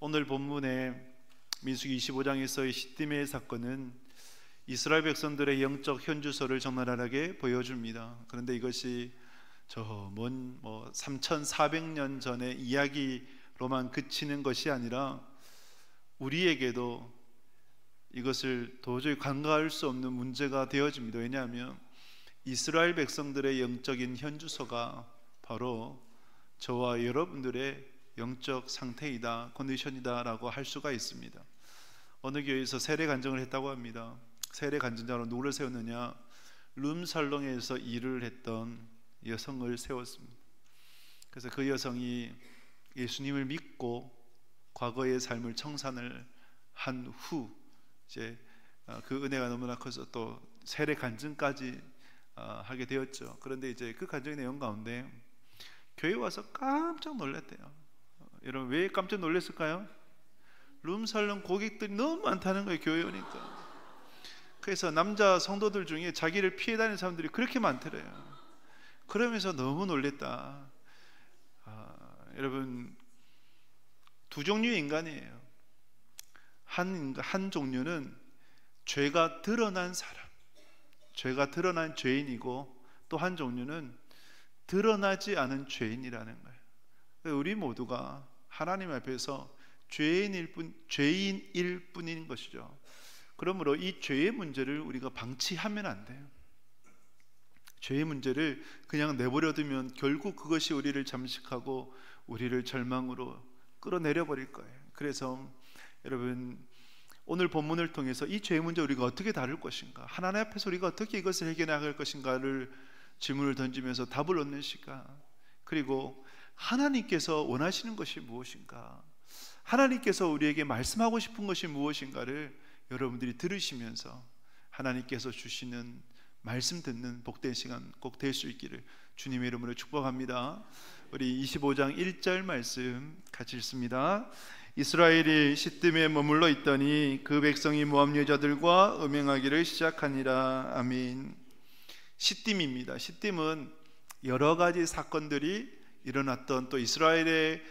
오늘 본문의 민수기 25장에서의 시딤의 사건은 이스라엘 백성들의 영적 현주소를 적나라하게 보여줍니다. 그런데 이것이 저 먼 3400년 전의 이야기로만 그치는 것이 아니라 우리에게도 이것을 도저히 간과할 수 없는 문제가 되어집니다. 왜냐하면 이스라엘 백성들의 영적인 현주소가 바로 저와 여러분들의 영적 상태이다, 컨디션이다 라고 할 수가 있습니다. 어느 교회에서 세례 간증을 했다고 합니다. 세례 간증자로 누구를 세웠느냐? 룸살롱에서 일을 했던 여성을 세웠습니다. 그래서 그 여성이 예수님을 믿고 과거의 삶을 청산을 한 후 이제 그 은혜가 너무나 커서 또 세례 간증까지 하게 되었죠. 그런데 이제 그 간증의 내용 가운데 교회 와서 깜짝 놀랐대요. 여러분 왜 깜짝 놀랐을까요? 룸살롱 고객들이 너무 많다는 거예요. 교회 오니까. 그래서 남자 성도들 중에 자기를 피해 다니는 사람들이 그렇게 많더래요. 그러면서 너무 놀랬다. 여러분 두 종류의 인간이에요. 한 종류는 죄가 드러난 사람, 죄가 드러난 죄인이고, 또 한 종류는 드러나지 않은 죄인이라는 거예요. 우리 모두가 하나님 앞에서 죄인일 뿐인 것이죠. 그러므로 이 죄의 문제를 우리가 방치하면 안 돼요. 죄의 문제를 그냥 내버려두면 결국 그것이 우리를 잠식하고 우리를 절망으로 끌어내려 버릴 거예요. 그래서 여러분 오늘 본문을 통해서 이 죄의 문제 우리가 어떻게 다룰 것인가, 하나님 앞에서 우리가 어떻게 이것을 해결해 나갈 것인가를 질문을 던지면서 답을 얻는 시간, 그리고 하나님께서 원하시는 것이 무엇인가, 하나님께서 우리에게 말씀하고 싶은 것이 무엇인가를 여러분들이 들으시면서 하나님께서 주시는 말씀 듣는 복된 시간 꼭 될 수 있기를 주님의 이름으로 축복합니다. 우리 25장 1절 말씀 같이 읽습니다. 이스라엘이 시딤에 머물러 있더니 그 백성이 모압 여자들과 음행하기를 시작하니라. 아멘. 시딤입니다. 시딤은 여러 가지 사건들이 일어났던 또 이스라엘의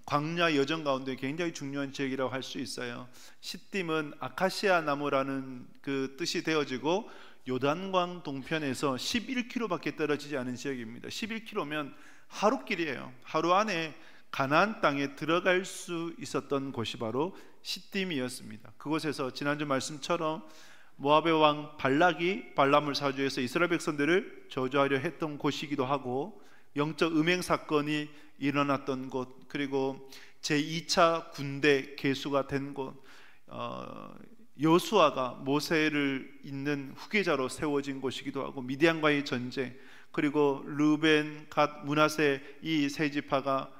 광야 여정 가운데 굉장히 중요한 지역이라고 할 수 있어요. 시딤은 아카시아 나무라는 그 뜻이 되어지고 요단강 동편에서 11km밖에 떨어지지 않은 지역입니다. 11km면 하루길이에요. 하루 안에 가나안 땅에 들어갈 수 있었던 곳이 바로 시딤이었습니다. 그곳에서 지난주 말씀처럼 모압의 왕 발락이 발람을 사주해서 이스라엘 백성들을 저주하려 했던 곳이기도 하고, 영적 음행 사건이 일어났던 곳, 그리고 제2차 군대 개수가 된 곳, 여수아가 모세를 잇는 후계자로 세워진 곳이기도 하고, 미디안과의 전쟁, 그리고 르벤, 갓, 므낫세 이 세 지파가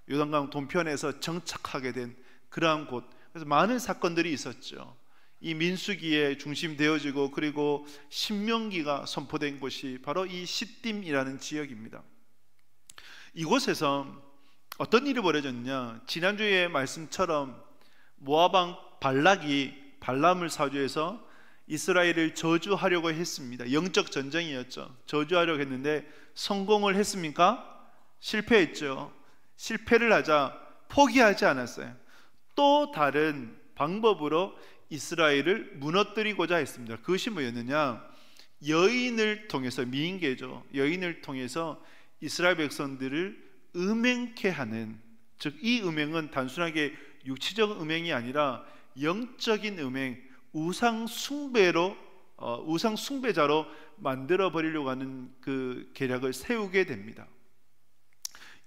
요단강 동편에서 정착하게 된 그러한 곳, 그래서 많은 사건들이 있었죠. 이 민수기에 중심되어지고 그리고 신명기가 선포된 곳이 바로 이 시딤이라는 지역입니다. 이곳에서 어떤 일이 벌어졌냐, 지난주의 말씀처럼 모압 왕 발락이 발람을 사주해서 이스라엘을 저주하려고 했습니다. 영적 전쟁이었죠. 저주하려고 했는데 성공을 했습니까? 실패했죠. 실패를 하자 포기하지 않았어요. 또 다른 방법으로 이스라엘을 무너뜨리고자 했습니다. 그것이 뭐였느냐, 여인을 통해서, 미인계죠. 여인을 통해서 이스라엘 백성들을 음행케 하는, 즉 이 음행은 단순하게 육체적 음행이 아니라 영적인 음행, 우상 숭배자로 만들어 버리려고 하는 그 계략을 세우게 됩니다.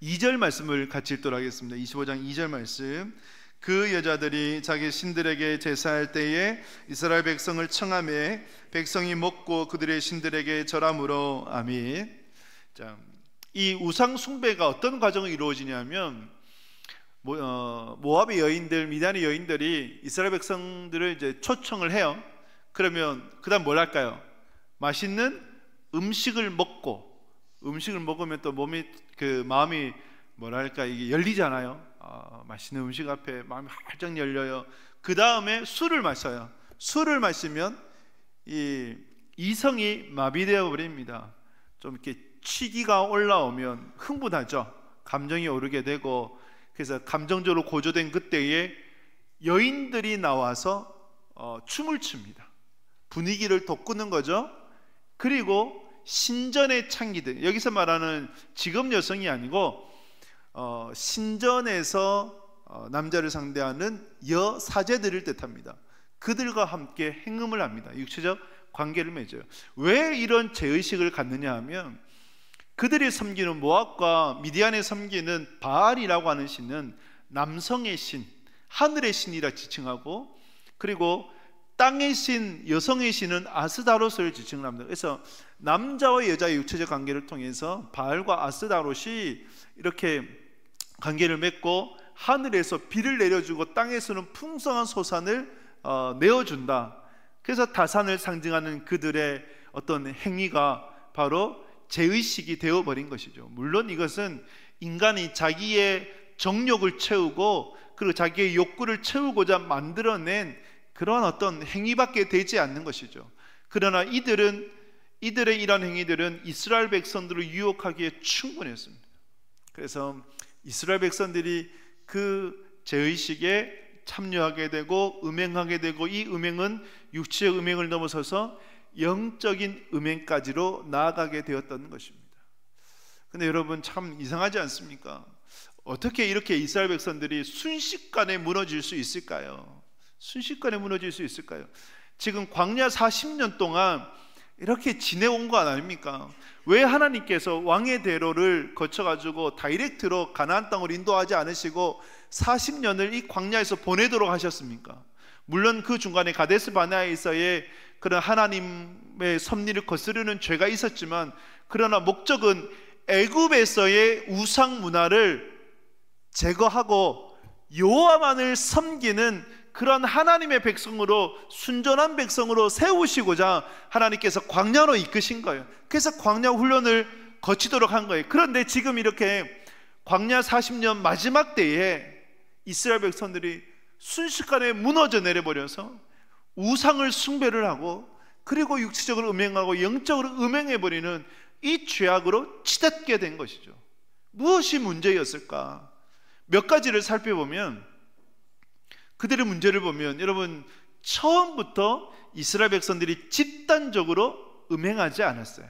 2절 말씀을 같이 읽도록 하겠습니다. 25장 2절 말씀. 그 여자들이 자기 신들에게 제사할 때에 이스라엘 백성을 청하매 백성이 먹고 그들의 신들에게 절함으로. 아멘. 자, 이 우상 숭배가 어떤 과정으로 이루어지냐면, 모압의 여인들, 미디안의 여인들이 이스라엘 백성들을 이제 초청을 해요. 그러면 그다음 뭘 할까요? 맛있는 음식을 먹으면 또 마음이 뭐랄까, 이게 열리잖아요. 맛있는 음식 앞에 마음이 활짝 열려요. 그 다음에 술을 마셔요. 술을 마시면 이 이성이 마비되어 버립니다. 좀 이렇게 취기가 올라오면 흥분하죠. 감정이 오르게 되고 그래서 감정적으로 고조된 그때에 여인들이 나와서 춤을 춥니다. 분위기를 돋구는 거죠. 그리고 신전의 창기들, 여기서 말하는 직업 여성이 아니고 신전에서 남자를 상대하는 여사제들을 뜻합니다. 그들과 함께 행음을 합니다. 육체적 관계를 맺어요. 왜 이런 죄의식을 갖느냐 하면, 그들이 섬기는 모압과 미디안에 섬기는 바알이라고 하는 신은 남성의 신, 하늘의 신이라 지칭하고, 그리고 땅의 신, 여성의 신은 아스다롯을 지칭을 합니다. 그래서 남자와 여자의 육체적 관계를 통해서 바알과 아스다롯이 이렇게 관계를 맺고 하늘에서 비를 내려주고 땅에서는 풍성한 소산을 내어준다. 그래서 다산을 상징하는 그들의 어떤 행위가 바로 죄의식이 되어버린 것이죠. 물론 이것은 인간이 자기의 정욕을 채우고 그리고 자기의 욕구를 채우고자 만들어낸 그런 어떤 행위밖에 되지 않는 것이죠. 그러나 이들의 이러한 행위들은 이스라엘 백성들을 유혹하기에 충분했습니다. 그래서 이스라엘 백성들이 그 죄의식에 참여하게 되고 음행하게 되고, 이 음행은 육체의 음행을 넘어서서 영적인 음행까지로 나아가게 되었던 것입니다. 근데 여러분, 참 이상하지 않습니까? 어떻게 이렇게 이스라엘 백성들이 순식간에 무너질 수 있을까요? 순식간에 무너질 수 있을까요? 지금 광야 40년 동안 이렇게 지내온 거 아닙니까? 왜 하나님께서 왕의 대로를 거쳐가지고 다이렉트로 가나안 땅을 인도하지 않으시고 40년을 이 광야에서 보내도록 하셨습니까? 물론 그 중간에 가데스 바네아에서의 그런 하나님의 섭리를 거스르는 죄가 있었지만, 그러나 목적은 애굽에서의 우상 문화를 제거하고 여호와만을 섬기는 그런 하나님의 백성으로, 순전한 백성으로 세우시고자 하나님께서 광야로 이끄신 거예요. 그래서 광야 훈련을 거치도록 한 거예요. 그런데 지금 이렇게 광야 40년 마지막 때에 이스라엘 백성들이 순식간에 무너져 내려버려서 우상을 숭배를 하고, 그리고 육체적으로 음행하고 영적으로 음행해버리는 이 죄악으로 치닫게 된 것이죠. 무엇이 문제였을까? 몇 가지를 살펴보면, 그들의 문제를 보면, 여러분, 처음부터 이스라엘 백성들이 집단적으로 음행하지 않았어요.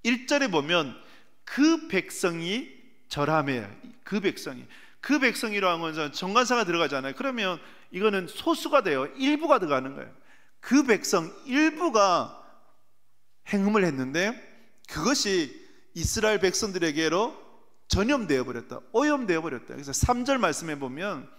1절에 보면 그 백성이 절함해요. 그 백성이라고 하는 것은 정관사가 들어가잖아요. 그러면 이거는 소수가 돼요. 일부가 들어가는 거예요. 그 백성 일부가 행음을 했는데 그것이 이스라엘 백성들에게로 전염되어 버렸다, 오염되어 버렸다. 그래서 3절 말씀해 보면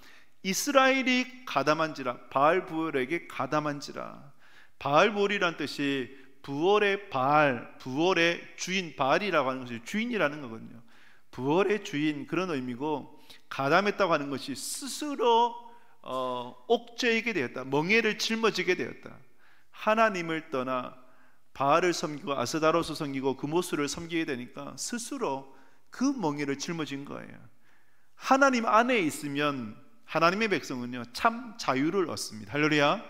이스라엘이 가담한지라, 바알부올에게 가담한지라. 바알부올이란 뜻이 부올의 바알, 부올의 주인, 바알이라고 하는 것이 주인이라는 거거든요. 부올의 주인, 그런 의미고, 가담했다고 하는 것이 스스로 옥죄이게 되었다, 멍에를 짊어지게 되었다. 하나님을 떠나 바알을 섬기고 아스다롯을 섬기고 그모스를 섬기게 되니까 스스로 그 멍에를 짊어진 거예요. 하나님 안에 있으면 하나님의 백성은요 참 자유를 얻습니다. 할렐루야.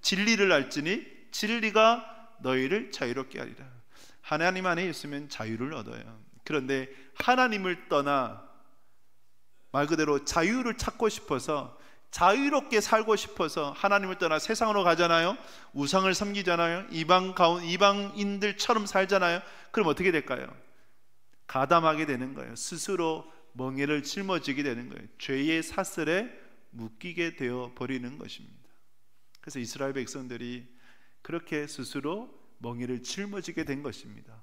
진리를 알지니 진리가 너희를 자유롭게 하리라. 하나님 안에 있으면 자유를 얻어요. 그런데 하나님을 떠나 말 그대로 자유를 찾고 싶어서, 자유롭게 살고 싶어서 하나님을 떠나 세상으로 가잖아요. 우상을 섬기잖아요. 이방인들처럼 살잖아요. 그럼 어떻게 될까요? 가담하게 되는 거예요. 스스로 멍에를 짊어지게 되는 거예요. 죄의 사슬에 묶이게 되어 버리는 것입니다. 그래서 이스라엘 백성들이 그렇게 스스로 멍에를 짊어지게 된 것입니다.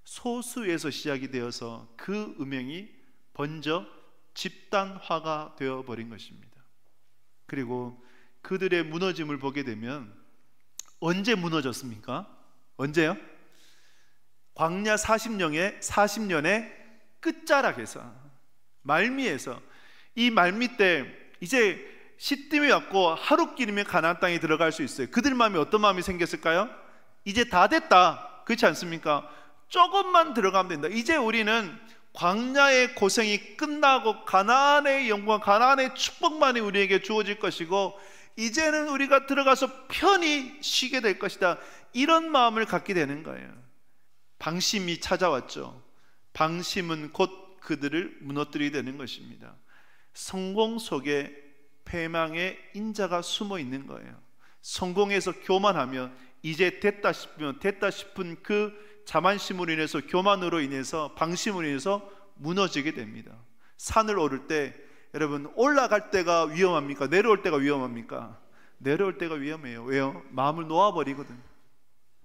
소수에서 시작이 되어서 그 음행이 번져 집단화가 되어 버린 것입니다. 그리고 그들의 무너짐을 보게 되면 언제 무너졌습니까? 언제요? 광야 40년의 끝자락에서, 말미에서. 이 말미 때 이제 시딤이 왔고 하룻길이면 가나안 땅에 들어갈 수 있어요. 그들 마음에 어떤 마음이 생겼을까요? 이제 다 됐다, 그렇지 않습니까? 조금만 들어가면 된다. 이제 우리는 광야의 고생이 끝나고 가나안의 영광, 가나안의 축복만이 우리에게 주어질 것이고 이제는 우리가 들어가서 편히 쉬게 될 것이다, 이런 마음을 갖게 되는 거예요. 방심이 찾아왔죠. 방심은 곧 그들을 무너뜨리게 되는 것입니다. 성공 속에 패망의 인자가 숨어 있는 거예요. 성공해서 교만하면 이제 됐다 싶으면 됐다 싶은 그 자만심으로 인해서, 교만으로 인해서, 방심으로 인해서 무너지게 됩니다. 산을 오를 때 여러분, 올라갈 때가 위험합니까? 내려올 때가 위험합니까? 내려올 때가 위험해요. 왜요? 마음을 놓아버리거든요.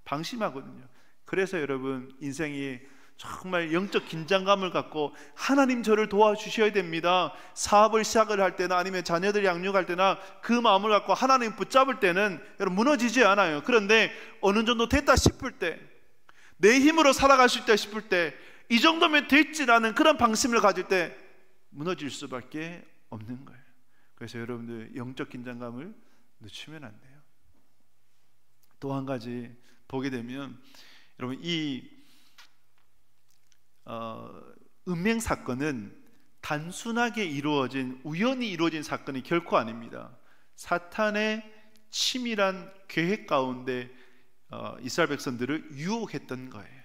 방심하거든요. 그래서 여러분, 인생이 정말 영적 긴장감을 갖고 하나님 저를 도와주셔야 됩니다. 사업을 시작을 할 때나 아니면 자녀들 양육할 때나 그 마음을 갖고 하나님 붙잡을 때는 여러분 무너지지 않아요. 그런데 어느 정도 됐다 싶을 때, 내 힘으로 살아갈 수 있다 싶을 때, 이 정도면 됐지라는 그런 방심을 가질 때 무너질 수밖에 없는 거예요. 그래서 여러분들 영적 긴장감을 늦추면 안 돼요. 또 한 가지 보게 되면 여러분, 이 은행 사건은 단순하게 이루어진, 우연히 이루어진 사건이 결코 아닙니다. 사탄의 치밀한 계획 가운데 이스라엘 백성들을 유혹했던 거예요.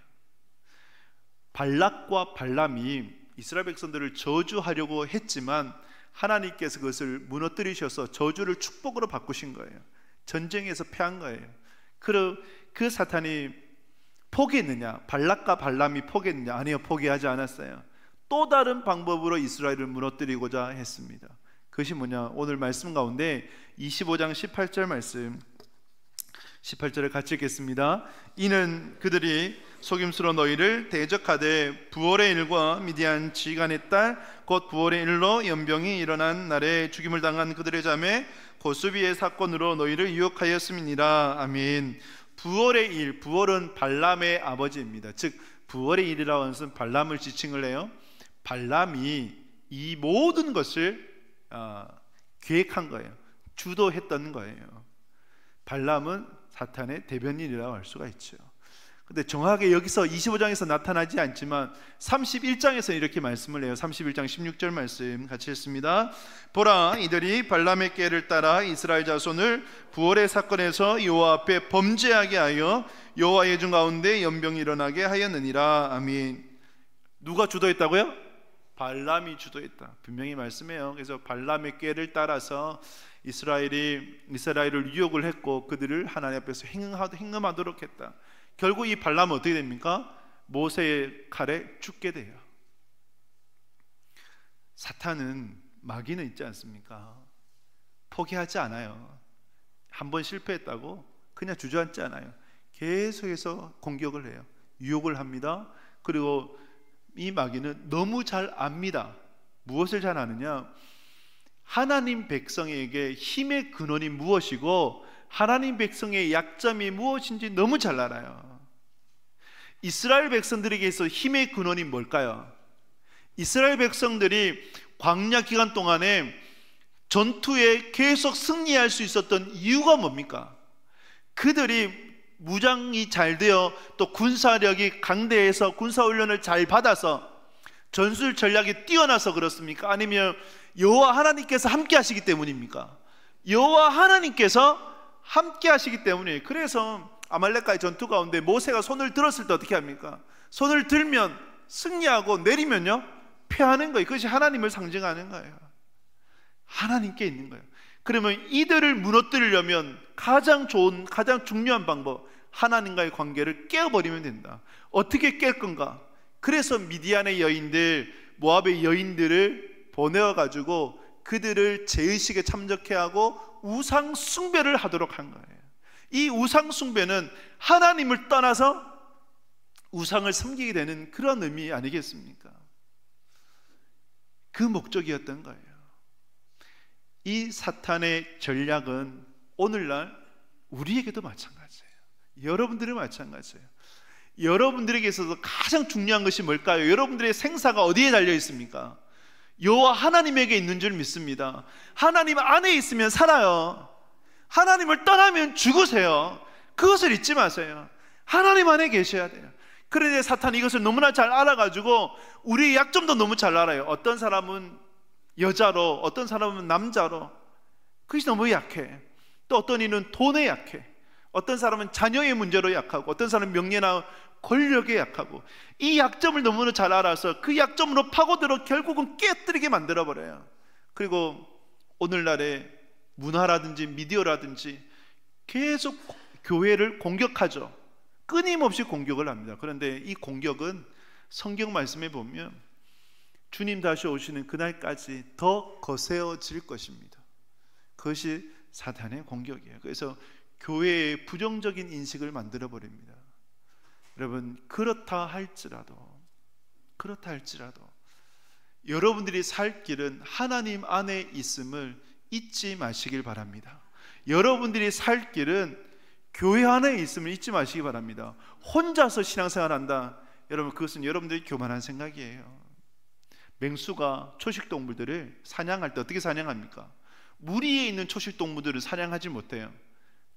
발락과 발람이 이스라엘 백성들을 저주하려고 했지만 하나님께서 그것을 무너뜨리셔서 저주를 축복으로 바꾸신 거예요. 전쟁에서 패한 거예요. 그 사탄이 포기했느냐? 발락과 발람이 포기했느냐? 아니요, 포기하지 않았어요. 또 다른 방법으로 이스라엘을 무너뜨리고자 했습니다. 그것이 뭐냐? 오늘 말씀 가운데 25장 18절 말씀, 18절을 같이 읽겠습니다. 이는 그들이 속임수로 너희를 대적하되 부월의 일과 미디안 지간의 딸 곧 부월의 일로 연병이 일어난 날에 죽임을 당한 그들의 자매 고수비의 사건으로 너희를 유혹하였음이니라. 아멘. 부월의 일, 부월은 발람의 아버지입니다. 즉 부월의 일이라고 하는 것은 발람을 지칭을 해요. 발람이 이 모든 것을 계획한 거예요. 주도했던 거예요. 발람은 사탄의 대변인이라고 할 수가 있죠. 근데 정확하게 여기서 25장에서 나타나지 않지만 31장에서 이렇게 말씀을 해요. 31장 16절 말씀 같이 읽습니다. 보라, 이들이 발람의 꾀를 따라 이스라엘 자손을 부월의 사건에서 여호와 앞에 범죄하게 하여 여호와의 중 가운데 연병이 일어나게 하였느니라. 아멘. 누가 주도했다고요? 발람이 주도했다. 분명히 말씀해요. 그래서 발람의 꾀를 따라서 이스라엘을 유혹을 했고 그들을 하나님 앞에서 행음하도록 했다. 결국 이 발람은 어떻게 됩니까? 모세의 칼에 죽게 돼요. 사탄은, 마귀는 있지 않습니까? 포기하지 않아요. 한번 실패했다고 그냥 주저앉지 않아요. 계속해서 공격을 해요. 유혹을 합니다. 그리고 이 마귀는 너무 잘 압니다. 무엇을 잘 아느냐? 하나님 백성에게 힘의 근원이 무엇이고 하나님 백성의 약점이 무엇인지 너무 잘 알아요. 이스라엘 백성들에게 있어 힘의 근원이 뭘까요? 이스라엘 백성들이 광야 기간 동안에 전투에 계속 승리할 수 있었던 이유가 뭡니까? 그들이 무장이 잘 되어 또 군사력이 강대해서 군사훈련을 잘 받아서 전술 전략이 뛰어나서 그렇습니까? 아니면 여호와 하나님께서 함께 하시기 때문입니까? 여호와 하나님께서 함께 하시기 때문에. 그래서 아말렉과의 전투 가운데 모세가 손을 들었을 때 어떻게 합니까? 손을 들면 승리하고 내리면요 패하는 거예요. 그것이 하나님을 상징하는 거예요. 하나님께 있는 거예요. 그러면 이들을 무너뜨리려면 가장 좋은, 가장 중요한 방법, 하나님과의 관계를 깨어버리면 된다. 어떻게 깰 건가? 그래서 미디안의 여인들, 모압의 여인들을 보내어가지고 그들을 제의식에 참석해 하고 우상 숭배를 하도록 한 거예요. 이 우상 숭배는 하나님을 떠나서 우상을 섬기게 되는 그런 의미 아니겠습니까? 그 목적이었던 거예요. 이 사탄의 전략은 오늘날 우리에게도 마찬가지예요. 여러분들이 마찬가지예요. 여러분들에게 있어서 가장 중요한 것이 뭘까요? 여러분들의 생사가 어디에 달려 있습니까? 여호와 하나님에게 있는 줄 믿습니다. 하나님 안에 있으면 살아요. 하나님을 떠나면 죽으세요. 그것을 잊지 마세요. 하나님 안에 계셔야 돼요. 그런데 사탄이 이것을 너무나 잘 알아가지고 우리의 약점도 너무 잘 알아요. 어떤 사람은 여자로, 어떤 사람은 남자로, 그것이 너무 약해. 또 어떤 이는 돈에 약해. 어떤 사람은 자녀의 문제로 약하고, 어떤 사람은 명예나 권력에 약하고, 이 약점을 너무나 잘 알아서 그 약점으로 파고들어 결국은 깨뜨리게 만들어버려요. 그리고 오늘날의 문화라든지 미디어라든지 계속 교회를 공격하죠. 끊임없이 공격을 합니다. 그런데 이 공격은 성경 말씀에 보면 주님 다시 오시는 그날까지 더 거세어질 것입니다. 그것이 사탄의 공격이에요. 그래서 교회의 부정적인 인식을 만들어 버립니다. 여러분, 그렇다 할지라도 여러분들이 살 길은 하나님 안에 있음을 잊지 마시길 바랍니다. 여러분들이 살 길은 교회 안에 있음을 잊지 마시기 바랍니다. 혼자서 신앙생활한다, 여러분, 그것은 여러분들이 교만한 생각이에요. 맹수가 초식동물들을 사냥할 때 어떻게 사냥합니까? 물 위에 있는 초식동물들을 사냥하지 못해요.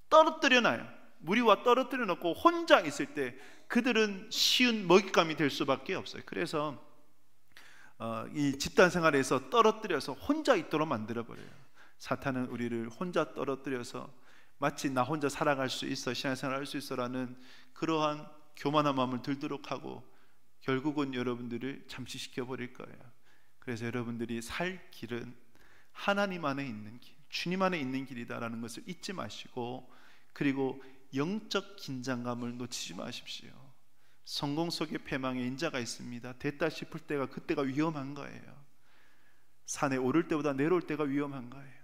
떨어뜨려 놔요. 물 위에 떨어뜨려 놓고 혼자 있을 때 그들은 쉬운 먹잇감이 될 수밖에 없어요. 그래서 이 집단 생활에서 떨어뜨려서 혼자 있도록 만들어 버려요. 사탄은 우리를 혼자 떨어뜨려서 마치 나 혼자 살아갈 수 있어, 신앙생활 할 수 있어라는 그러한 교만한 마음을 들도록 하고 결국은 여러분들을 잠시시켜 버릴 거예요. 그래서 여러분들이 살 길은 하나님 안에 있는 길, 주님 안에 있는 길이다라는 것을 잊지 마시고, 그리고 영적 긴장감을 놓치지 마십시오. 성공 속에 패망의 인자가 있습니다. 됐다 싶을 때가, 그때가 위험한 거예요. 산에 오를 때보다 내려올 때가 위험한 거예요.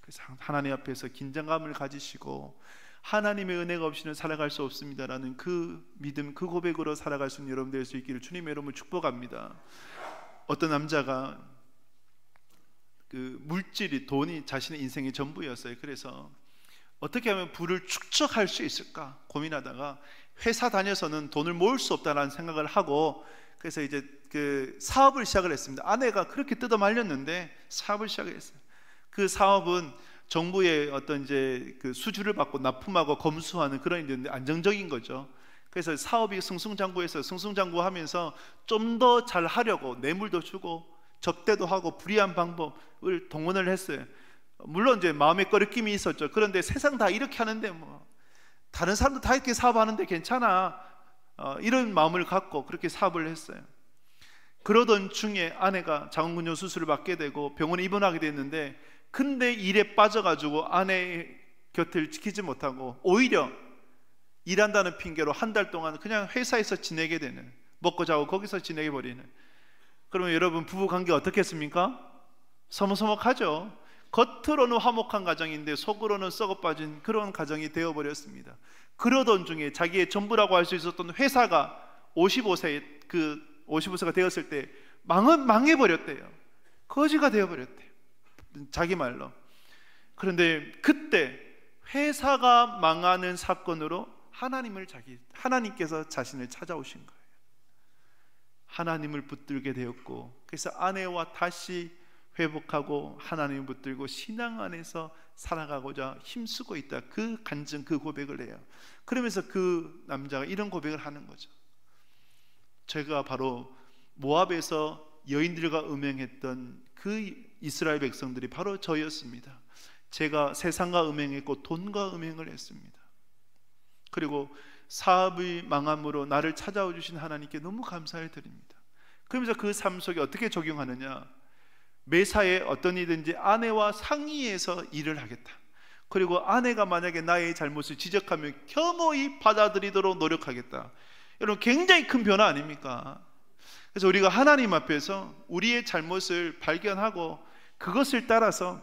그래서 하나님 앞에서 긴장감을 가지시고 하나님의 은혜가 없이는 살아갈 수 없습니다라는 그 믿음, 그 고백으로 살아갈 수 있는 여러분 될 수 있기를 주님의 이름으로 축복합니다. 어떤 남자가 그 물질이, 돈이 자신의 인생의 전부였어요. 그래서 어떻게 하면 부를 축적할 수 있을까 고민하다가 회사 다녀서는 돈을 모을 수 없다라는 생각을 하고, 그래서 이제 그 사업을 시작을 했습니다. 아내가 그렇게 뜯어 말렸는데 사업을 시작을 했어요. 그 사업은 정부의 어떤 이제 그 수주를 받고 납품하고 검수하는 그런 일인데 안정적인 거죠. 그래서 사업이 승승장구해서 승승장구하면서 좀 더 잘 하려고 뇌물도 주고 접대도 하고 불이한 방법을 동원을 했어요. 물론 이제 마음의 꺼리낌이 있었죠. 그런데 세상 다 이렇게 하는데 뭐 다른 사람도 다 이렇게 사업하는데 괜찮아, 이런 마음을 갖고 그렇게 사업을 했어요. 그러던 중에 아내가 자궁근육 수술을 받게 되고 병원에 입원하게 됐는데, 근데 일에 빠져가지고 아내의 곁을 지키지 못하고 오히려 일한다는 핑계로 한 달 동안 그냥 회사에서 지내게 되는, 먹고 자고 거기서 지내게 버리는. 그러면 여러분, 부부관계 어떻겠습니까? 서먹서먹하죠. 겉으로는 화목한 가정인데 속으로는 썩어 빠진 그런 가정이 되어버렸습니다. 그러던 중에 자기의 전부라고 할 수 있었던 회사가 55세가 되었을 때 망해버렸대요. 거지가 되어버렸대요, 자기 말로. 그런데 그때 회사가 망하는 사건으로 하나님께서 자신을 찾아오신 거예요. 하나님을 붙들게 되었고, 그래서 아내와 다시 회복하고 하나님을 붙들고 신앙 안에서 살아가고자 힘쓰고 있다. 그 간증, 그 고백을 해요. 그러면서 그 남자가 이런 고백을 하는 거죠. 제가 바로 모압에서 여인들과 음행했던 그 이스라엘 백성들이 바로 저였습니다. 제가 세상과 음행했고 돈과 음행을 했습니다. 그리고 사업이 망함으로 나를 찾아와 주신 하나님께 너무 감사를 드립니다. 그러면서 그 삶 속에 어떻게 적용하느냐, 매사에 어떤 일든지 아내와 상의해서 일을 하겠다. 그리고 아내가 만약에 나의 잘못을 지적하면 겸허히 받아들이도록 노력하겠다. 여러분, 굉장히 큰 변화 아닙니까? 그래서 우리가 하나님 앞에서 우리의 잘못을 발견하고 그것을 따라서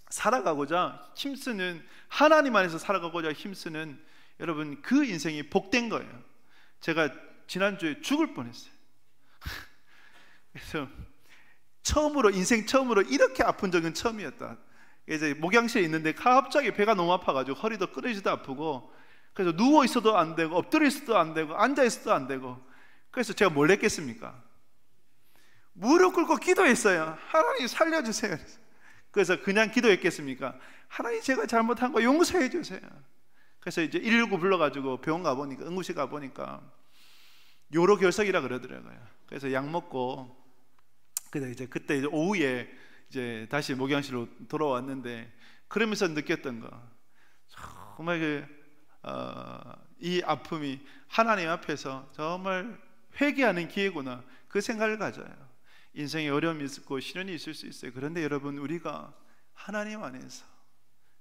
살아가고자 힘쓰는, 하나님 안에서 살아가고자 힘쓰는 여러분, 그 인생이 복된 거예요. 제가 지난주에 죽을 뻔했어요. 그래서 인생 처음으로 이렇게 아픈 적은 처음이었다. 이제 목양실에 있는데 갑자기 배가 너무 아파가지고 허리도 끊어지도 아프고, 그래서 누워 있어도 안 되고 엎드려 있어도 안 되고 앉아 있어도 안 되고, 그래서 제가 뭘 했겠습니까? 무릎 꿇고 기도했어요. 하나님 살려주세요. 그래서 그냥 기도했겠습니까? 하나님, 제가 잘못한 거 용서해 주세요. 그래서 이제 119 불러가지고 병원 가보니까, 응급실 가보니까 요로결석이라 그러더라고요. 그래서 약 먹고, 그때 이제 오후에 이제 다시 목양실로 돌아왔는데, 그러면서 느꼈던 거, 정말 이 아픔이 하나님 앞에서 정말 회개하는 기회구나, 그 생각을 가져요. 인생에 어려움이 있고 시련이 있을 수 있어요. 그런데 여러분, 우리가 하나님 안에서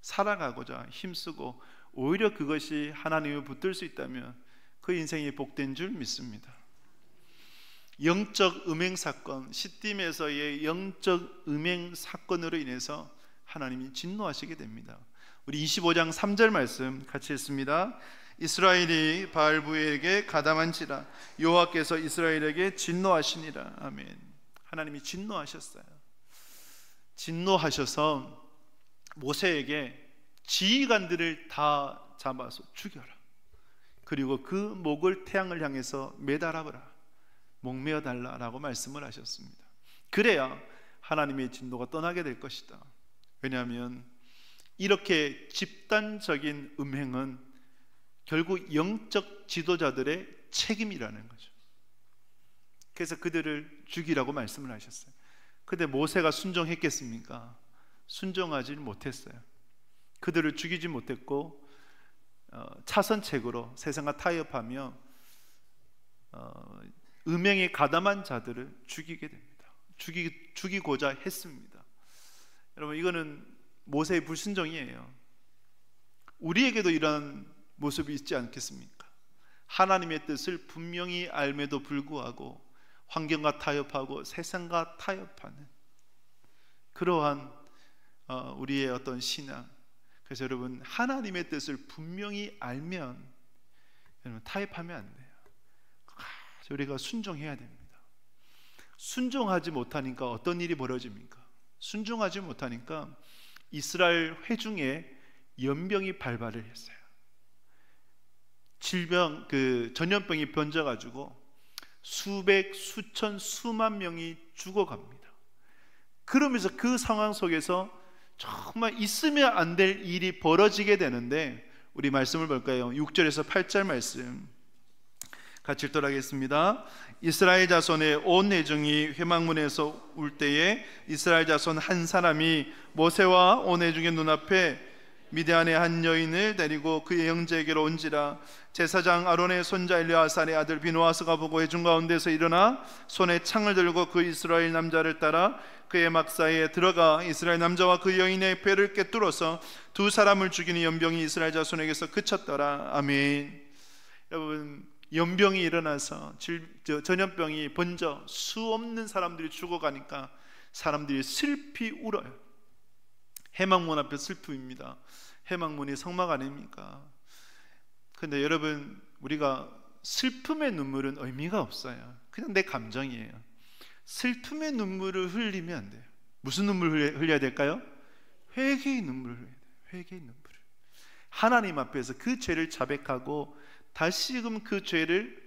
살아가고자 힘쓰고 오히려 그것이 하나님을 붙들 수 있다면 그 인생이 복된 줄 믿습니다. 영적 음행 사건, 시딤에서의 영적 음행 사건으로 인해서 하나님이 진노하시게 됩니다. 우리 25장 3절 말씀 같이 했습니다. 이스라엘이 바알부에게 가담한지라 여호와께서 이스라엘에게 진노하시니라. 아멘. 하나님이 진노하셨어요. 진노하셔서 모세에게 지휘관들을 다 잡아서 죽여라. 그리고 그 목을 태양을 향해서 매달아보라. 목매어 달라라고 말씀을 하셨습니다. 그래야 하나님의 진노가 떠나게 될 것이다. 왜냐하면 이렇게 집단적인 음행은 결국 영적 지도자들의 책임이라는 거죠. 그래서 그들을 죽이라고 말씀을 하셨어요. 근데 모세가 순종했겠습니까? 순종하지 못했어요. 그들을 죽이지 못했고 차선책으로 세상과 타협하며 음행에 가담한 자들을 죽이게 됩니다. 죽이고자 했습니다. 여러분, 이거는 모세의 불순종이에요. 우리에게도 이런 모습이 있지 않겠습니까? 하나님의 뜻을 분명히 알매도 불구하고 환경과 타협하고 세상과 타협하는 그러한 우리의 어떤 신앙. 그래서 여러분, 하나님의 뜻을 분명히 알면 여러분 타협하면 안 돼요. 우리가 순종해야 됩니다. 순종하지 못하니까 어떤 일이 벌어집니까? 순종하지 못하니까 이스라엘 회중에 연병이 발발을 했어요. 질병, 전염병이 번져가지고 수백, 수천, 수만 명이 죽어갑니다. 그러면서 그 상황 속에서 정말 있으면 안 될 일이 벌어지게 되는데, 우리 말씀을 볼까요? 6절에서 8절 말씀 같이 읽도록 하겠습니다. 이스라엘 자손의 온 회중이 회막문에서 울 때에 이스라엘 자손 한 사람이 모세와 온 회중의 눈앞에 미디안의 한 여인을 데리고 그의 형제에게로 온지라. 제사장 아론의 손자 엘리아살의 아들 비누아스가 보고 회중 가운데서 일어나 손에 창을 들고 그 이스라엘 남자를 따라 그의 막사에 들어가 이스라엘 남자와 그 여인의 배를 꿰뚫어서 두 사람을 죽이는 연병이 이스라엘 자손에게서 그쳤더라. 아멘. 여러분, 연병이 일어나서 전염병이 번져 수 없는 사람들이 죽어가니까 사람들이 슬피 울어요. 회막문 앞에 슬픔입니다. 회막문이 성막 아닙니까? 근데 여러분, 우리가 슬픔의 눈물은 의미가 없어요. 그냥 내 감정이에요. 슬픔의 눈물을 흘리면 안 돼요. 무슨 눈물을 흘려야 될까요? 회개의 눈물을 흘려야 돼요. 회개의 눈물을. 하나님 앞에서 그 죄를 자백하고 다시금 그 죄를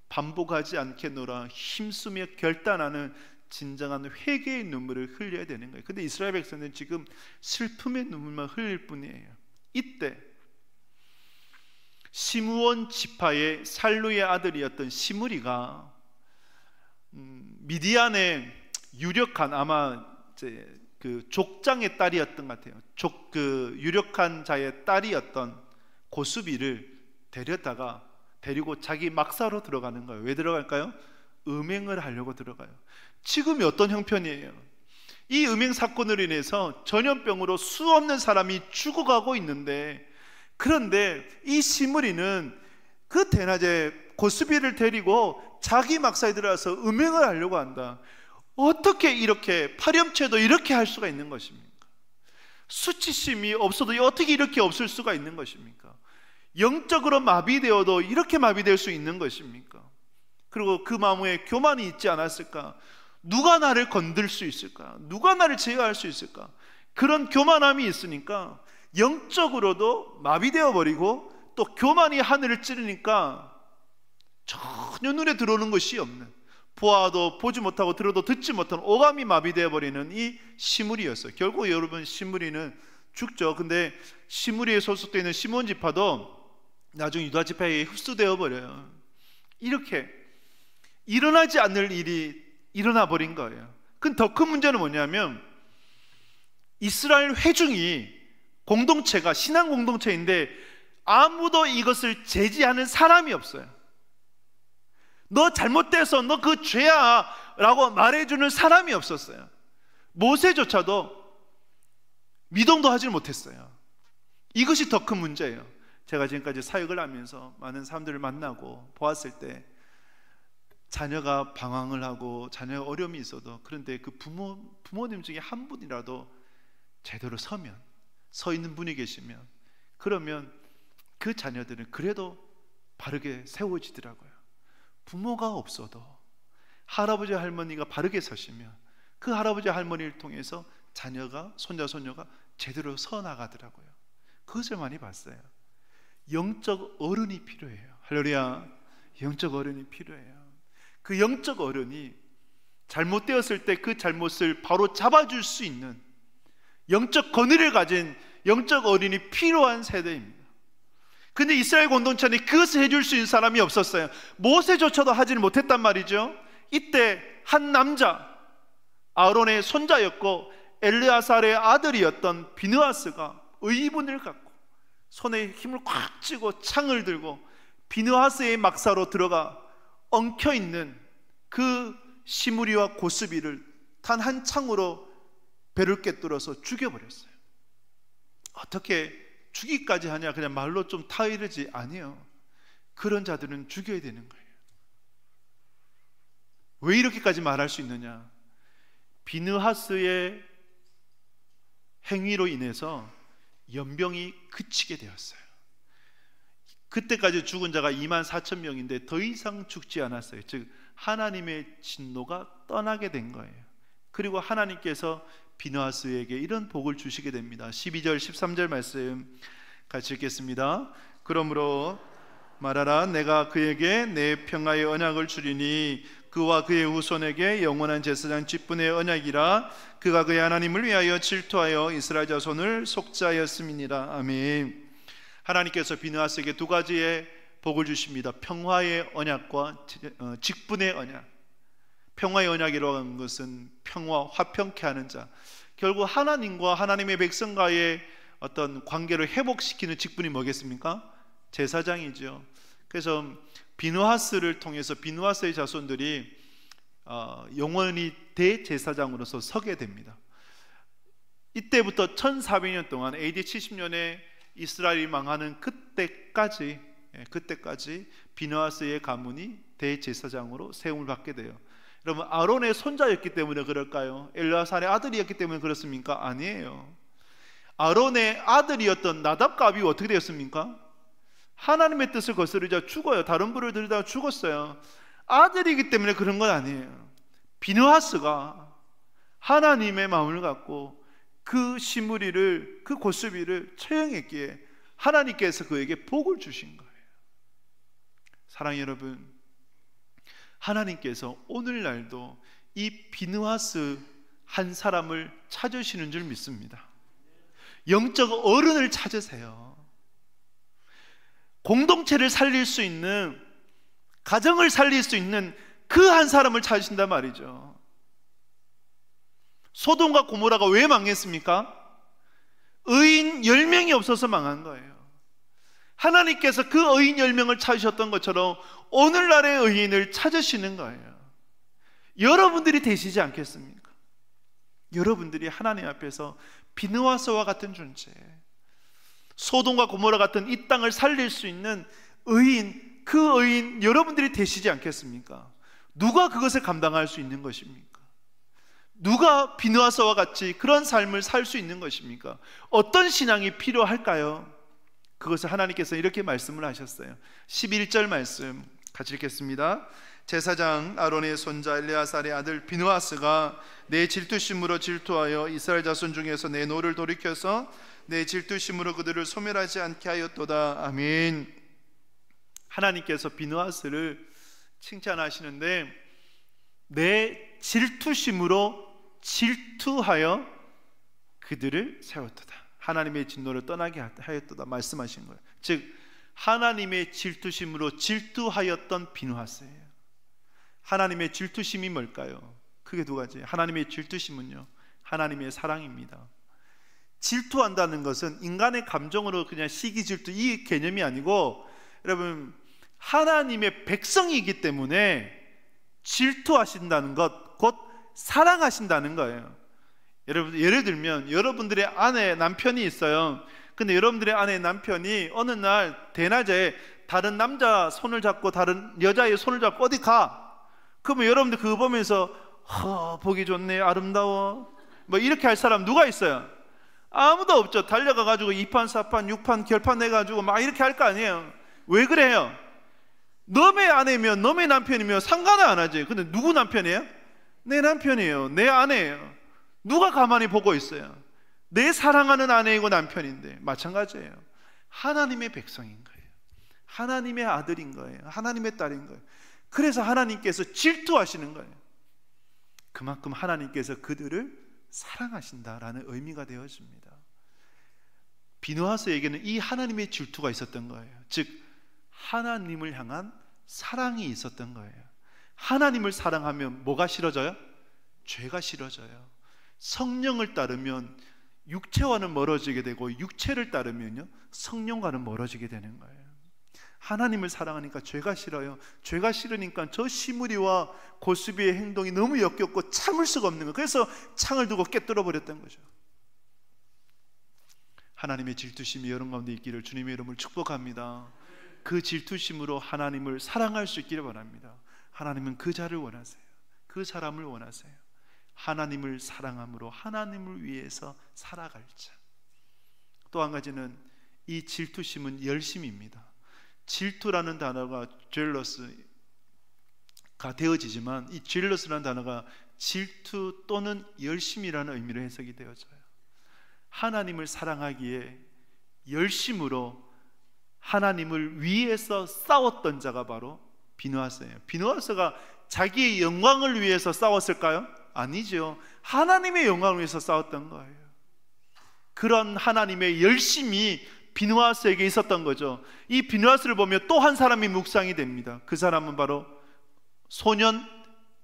반복하지 않겠노라 힘쓰며 결단하는 진정한 회개의 눈물을 흘려야 되는 거예요. 근데 이스라엘 백성은 지금 슬픔의 눈물만 흘릴 뿐이에요. 이때 시므온 지파의 살루의 아들이었던 시므리가 미디안의 유력한, 아마 그 족장의 딸이었던 것 같아요. 유력한 자의 딸이었던 고수비를 데리고 자기 막사로 들어가는 거예요. 왜 들어갈까요? 음행을 하려고 들어가요. 지금이 어떤 형편이에요? 이 음행 사건으로 인해서 전염병으로 수 없는 사람이 죽어가고 있는데, 그런데 이 시므리는 그 대낮에 고수비를 데리고 자기 막사에 들어가서 음행을 하려고 한다. 어떻게 이렇게 파렴치에도 이렇게 할 수가 있는 것입니까? 수치심이 없어도 어떻게 이렇게 없을 수가 있는 것입니까? 영적으로 마비되어도 이렇게 마비될 수 있는 것입니까? 그리고 그 마음에 교만이 있지 않았을까? 누가 나를 건들 수 있을까? 누가 나를 제어할 수 있을까? 그런 교만함이 있으니까 영적으로도 마비되어 버리고, 또 교만이 하늘을 찌르니까 전혀 눈에 들어오는 것이 없는, 보아도 보지 못하고 들어도 듣지 못하는 오감이 마비되어 버리는 이 시므리였어요. 결국 여러분, 시므리는 죽죠. 근데 시므리에 소속되어 있는 시므온 지파도 나중에 유다 지파에 흡수되어 버려요. 이렇게 일어나지 않을 일이 일어나 버린 거예요. 그 더 큰 문제는 뭐냐면, 이스라엘 회중이 공동체가 신앙 공동체인데 아무도 이것을 제지하는 사람이 없어요. 너 잘못돼서 너 그 죄야, 라고 말해주는 사람이 없었어요. 모세조차도 미동도 하지 못했어요. 이것이 더 큰 문제예요. 제가 지금까지 사역을 하면서 많은 사람들을 만나고 보았을 때 자녀가 방황을 하고 자녀가 어려움이 있어도, 그런데 그 부모님 중에 한 분이라도 제대로 서 있는 분이 계시면, 그러면 그 자녀들은 그래도 바르게 세워지더라고요. 부모가 없어도 할아버지 할머니가 바르게 서시면 그 할아버지 할머니를 통해서 자녀가, 손자 손녀가 제대로 서 나가더라고요. 그것을 많이 봤어요. 영적 어른이 필요해요. 할렐루야. 영적 어른이 필요해요. 그 영적 어른이 잘못되었을 때 그 잘못을 바로 잡아줄 수 있는 영적 권위를 가진 영적 어른이 필요한 세대입니다. 근데 이스라엘 공동체는 그것을 해줄 수 있는 사람이 없었어요. 모세조차도 하지는 못했단 말이죠. 이때 한 남자, 아론의 손자였고 엘르아살의 아들이었던 비느하스가 의분을 갖고 손에 힘을 꽉 쥐고 창을 들고 비느하스의 막사로 들어가 엉켜있는 그 시므리와 고스비를 단 한 창으로 배를 꿰뚫어서 죽여버렸어요. 어떻게 죽이기까지 하냐, 그냥 말로 좀 타이르지. 아니에요. 그런 자들은 죽여야 되는 거예요. 왜 이렇게까지 말할 수 있느냐? 비느하스의 행위로 인해서 연병이 그치게 되었어요. 그때까지 죽은 자가 24,000명인데 더 이상 죽지 않았어요. 즉 하나님의 진노가 떠나게 된 거예요. 그리고 하나님께서 비느하스에게 이런 복을 주시게 됩니다. 12절 13절 말씀 같이 읽겠습니다. 그러므로 말하라, 내가 그에게 내 평화의 언약을 주리니 그와 그의 후손에게 영원한 제사장 직분의 언약이라. 그가 그의 하나님을 위하여 질투하여 이스라엘 자손을 속죄하였음이니라. 아멘. 하나님께서 비느하스에게 두 가지의 복을 주십니다. 평화의 언약과 직분의 언약. 평화의 언약이라고 하는 것은 평화, 화평케 하는 자. 결국 하나님과 하나님의 백성과의 어떤 관계를 회복시키는 직분이 뭐겠습니까? 제사장이죠. 그래서 비느하스를 통해서 비느하스의 자손들이 영원히 대제사장으로서 서게 됩니다. 이때부터 1400년 동안 AD 70년에 이스라엘이 망하는 그때까지 비느하스의 가문이 대제사장으로 세움을 받게 돼요. 여러분, 아론의 손자였기 때문에 그럴까요? 엘르아살의 아들이었기 때문에 그렇습니까? 아니에요. 아론의 아들이었던 나답과 아비가 어떻게 되었습니까? 하나님의 뜻을 거스르자 죽어요. 다른 불을 들이다가 죽었어요. 아들이기 때문에 그런 건 아니에요. 비느하스가 하나님의 마음을 갖고 그 시므리를, 그 고스비를 처형했기에 하나님께서 그에게 복을 주신 거예요. 사랑하는 여러분, 하나님께서 오늘날도 이 비느하스 한 사람을 찾으시는 줄 믿습니다. 영적 어른을 찾으세요. 공동체를 살릴 수 있는, 가정을 살릴 수 있는 그 한 사람을 찾으신단 말이죠. 소돔과 고모라가 왜 망했습니까? 의인 10명이 없어서 망한 거예요. 하나님께서 그 의인 10명을 찾으셨던 것처럼 오늘날의 의인을 찾으시는 거예요. 여러분들이 되시지 않겠습니까? 여러분들이 하나님 앞에서 비느하스와 같은 존재, 소돔과 고모라 같은 이 땅을 살릴 수 있는 의인, 그 의인 여러분들이 되시지 않겠습니까? 누가 그것을 감당할 수 있는 것입니까? 누가 비느하스와 같이 그런 삶을 살 수 있는 것입니까? 어떤 신앙이 필요할까요? 그것을 하나님께서 이렇게 말씀을 하셨어요. 11절 말씀 같이 읽겠습니다. 제사장 아론의 손자 엘르아살의 아들 비느하스가 내 질투심으로 질투하여 이스라엘 자손 중에서 내 노를 돌이켜서 내 질투심으로 그들을 소멸하지 않게 하였도다. 아멘. 하나님께서 비느하스를 칭찬하시는데 내 질투심으로 질투하여 그들을 세웠도다. 하나님의 진노를 떠나게 하였도다 말씀하신 거예요. 즉 하나님의 질투심으로 질투하였던 비느하스예요. 하나님의 질투심이 뭘까요? 그게 두 가지. 하나님의 질투심은요, 하나님의 사랑입니다. 질투한다는 것은 인간의 감정으로 그냥 시기 질투 이 개념이 아니고, 여러분 하나님의 백성이기 때문에 질투하신다는 것, 곧 사랑하신다는 거예요. 여러분, 예를 들면 여러분들의 아내, 남편이 있어요. 근데 여러분들의 아내, 남편이 어느 날 대낮에 다른 남자 손을 잡고 다른 여자의 손을 잡고 어디 가. 그러면 여러분들 그거 보면서 보기 좋네, 아름다워, 뭐 이렇게 할 사람 누가 있어요? 아무도 없죠. 달려가가지고 2판, 4판, 6판, 결판 내가지고 막 이렇게 할 거 아니에요. 왜 그래요? 너의 아내면 너의 남편이면 상관을 안 하지. 근데 누구 남편이에요? 내 남편이에요. 내 아내예요. 누가 가만히 보고 있어요? 내 사랑하는 아내이고 남편인데. 마찬가지예요. 하나님의 백성인 거예요. 하나님의 아들인 거예요. 하나님의 딸인 거예요. 그래서 하나님께서 질투하시는 거예요. 그만큼 하나님께서 그들을 사랑하신다라는 의미가 되어집니다. 비누하스에게는 이 하나님의 질투가 있었던 거예요. 즉 하나님을 향한 사랑이 있었던 거예요. 하나님을 사랑하면 뭐가 싫어져요? 죄가 싫어져요. 성령을 따르면 육체와는 멀어지게 되고, 육체를 따르면요 성령과는 멀어지게 되는 거예요. 하나님을 사랑하니까 죄가 싫어요. 죄가 싫으니까 저 시므리와 고수비의 행동이 너무 역겹고 참을 수가 없는 거예요. 그래서 창을 두고 깨뜨려 버렸던 거죠. 하나님의 질투심이 여러분 가운데 있기를 주님의 이름으로 축복합니다. 그 질투심으로 하나님을 사랑할 수 있기를 바랍니다. 하나님은 그 자를 원하세요. 그 사람을 원하세요. 하나님을 사랑함으로 하나님을 위해서 살아갈 자. 또 한 가지는 이 질투심은 열심입니다. 질투라는 단어가 jealous가 되어지지만 이 jealous라는 단어가 질투 또는 열심이라는 의미로 해석이 되어져요. 하나님을 사랑하기에 열심으로 하나님을 위해서 싸웠던 자가 바로 비누하스예요. 비누하스가 자기의 영광을 위해서 싸웠을까요? 아니죠. 하나님의 영광을 위해서 싸웠던 거예요. 그런 하나님의 열심이 비누하스에게 있었던 거죠. 이 비누하스를 보면 또 한 사람이 묵상이 됩니다. 그 사람은 바로 소년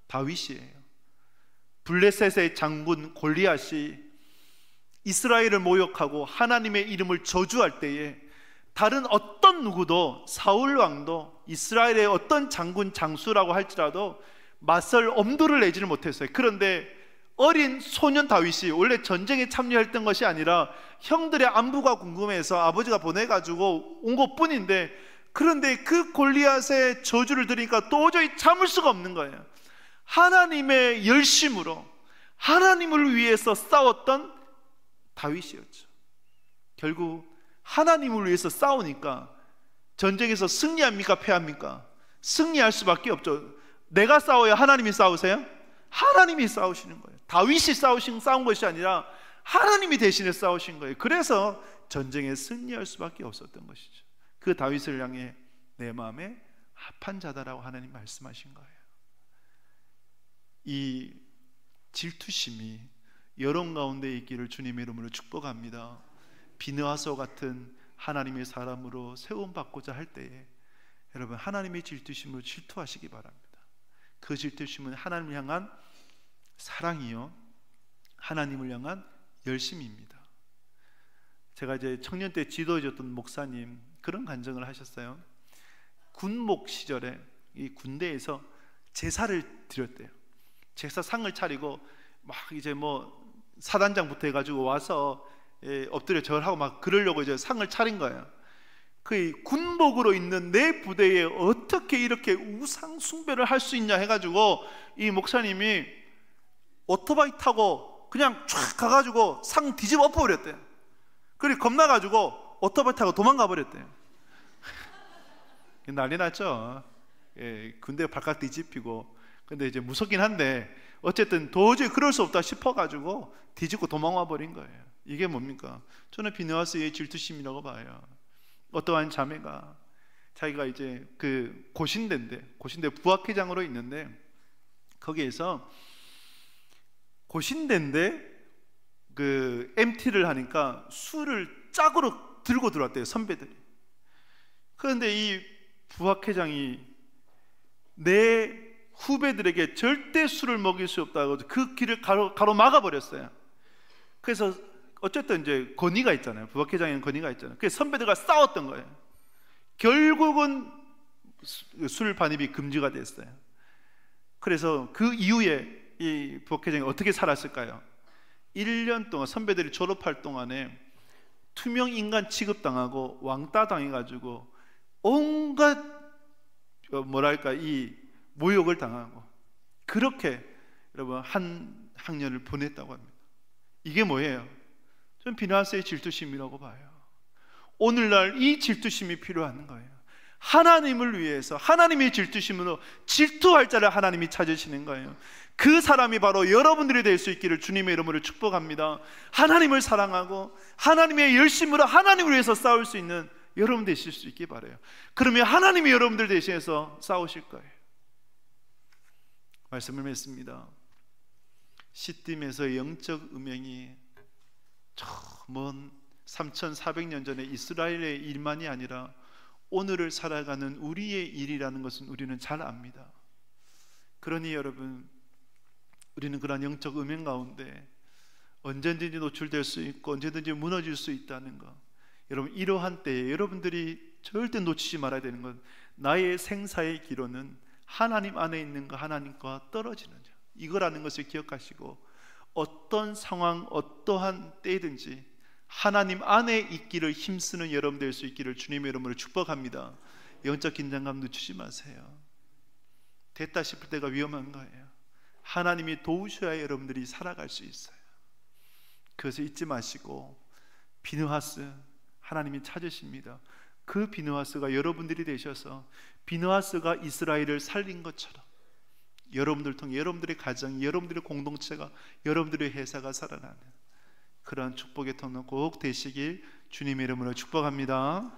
다윗이에요. 블레셋의 장군 골리앗이 이스라엘을 모욕하고 하나님의 이름을 저주할 때에 다른 어떤 누구도, 사울 왕도, 이스라엘의 어떤 장군 장수라고 할지라도 맞설 엄두를 내지를 못했어요. 그런데 어린 소년 다윗이 원래 전쟁에 참여했던 것이 아니라 형들의 안부가 궁금해서 아버지가 보내가지고 온 것뿐인데, 그런데 그 골리앗의 저주를 들으니까 도저히 참을 수가 없는 거예요. 하나님의 열심으로 하나님을 위해서 싸웠던 다윗이었죠. 결국 하나님을 위해서 싸우니까 전쟁에서 승리합니까? 패합니까? 승리할 수밖에 없죠. 내가 싸워야 하나님이 싸우세요? 하나님이 싸우시는 거예요. 다윗이 싸운 것이 아니라 하나님이 대신에 싸우신 거예요. 그래서 전쟁에 승리할 수밖에 없었던 것이죠. 그 다윗을 향해 내 마음에 합한 자다라고 하나님 말씀하신 거예요. 이 질투심이 여론 가운데 있기를 주님의 이름으로 축복합니다. 비느하소 같은 하나님의 사람으로 세움받고자 할 때에 여러분 하나님의 질투심으로 질투하시기 바랍니다. 그 질투심은 하나님을 향한 사랑이요, 하나님을 향한 열심입니다. 제가 이제 청년 때 지도해줬던 목사님 그런 간증을 하셨어요. 군목 시절에 이 군대에서 제사를 드렸대요. 제사상을 차리고 막 이제 뭐 사단장부터 해가지고 와서 엎드려 절하고 막 그러려고 이제 상을 차린 거예요. 그 군복으로 있는 내 부대에 어떻게 이렇게 우상 숭배를 할 수 있냐 해가지고 이 목사님이 오토바이 타고 그냥 쫙 가가지고 상 뒤집어 엎어버렸대요. 그리고 겁나가지고 오토바이 타고 도망가 버렸대요. 난리 났죠. 군대 발칵 뒤집히고. 근데 이제 무섭긴 한데 어쨌든 도저히 그럴 수 없다 싶어가지고 뒤집고 도망와 버린 거예요. 이게 뭡니까? 저는 비느하스의 질투심이라고 봐요. 어떠한 자매가 자기가 이제 그 고신대인데, 고신대 부학회장으로 있는데 거기에서 고신대인데 그 MT를 하니까 술을 짝으로 들고 들어왔대요, 선배들이. 그런데 이 부학회장이 내 후배들에게 절대 술을 먹일 수 없다고 그 길을 가로막아 버렸어요. 그래서 어쨌든 이제 권위가 있잖아요. 부학회장에는 권위가 있잖아요. 그래서 선배들과 싸웠던 거예요. 결국은 술 반입이 금지가 됐어요. 그래서 그 이후에 이 부엌회장이 어떻게 살았을까요? 1년 동안 선배들이 졸업할 동안에 투명 인간 취급당하고 왕따 당해가지고 온갖 뭐랄까 이 모욕을 당하고 그렇게 여러분 한 학년을 보냈다고 합니다. 이게 뭐예요? 전 비나스의 질투심이라고 봐요. 오늘날 이 질투심이 필요한 거예요. 하나님을 위해서 하나님의 질투심으로 질투할 자를 하나님이 찾으시는 거예요. 그 사람이 바로 여러분들이 될 수 있기를 주님의 이름으로 축복합니다. 하나님을 사랑하고 하나님의 열심으로 하나님을 위해서 싸울 수 있는 여러분 되실 수 있기 바라요. 그러면 하나님이 여러분들 대신해서 싸우실 거예요. 말씀을 맺습니다. 시딤에서 영적 음행이 저 먼 3400년 전에 이스라엘의 일만이 아니라 오늘을 살아가는 우리의 일이라는 것은 우리는 잘 압니다. 그러니 여러분, 우리는 그러한 영적 음행 가운데 언제든지 노출될 수 있고 언제든지 무너질 수 있다는 것, 여러분 이러한 때에 여러분들이 절대 놓치지 말아야 되는 것, 나의 생사의 기로는 하나님 안에 있는 것, 하나님과 떨어지는 자, 이거라는 것을 기억하시고 어떤 상황 어떠한 때든지 하나님 안에 있기를 힘쓰는 여러분 될 수 있기를 주님의 이름으로 축복합니다. 영적 긴장감 늦추지 마세요. 됐다 싶을 때가 위험한 거예요. 하나님이 도우셔야 여러분들이 살아갈 수 있어요. 그것을 잊지 마시고 비느하스 하나님이 찾으십니다. 그 비느하스가 여러분들이 되셔서 비느하스가 이스라엘을 살린 것처럼 여러분들 통해 여러분들의 가정, 여러분들의 공동체가, 여러분들의 회사가 살아나는 그러한 축복의 통로 꼭 되시길 주님의 이름으로 축복합니다.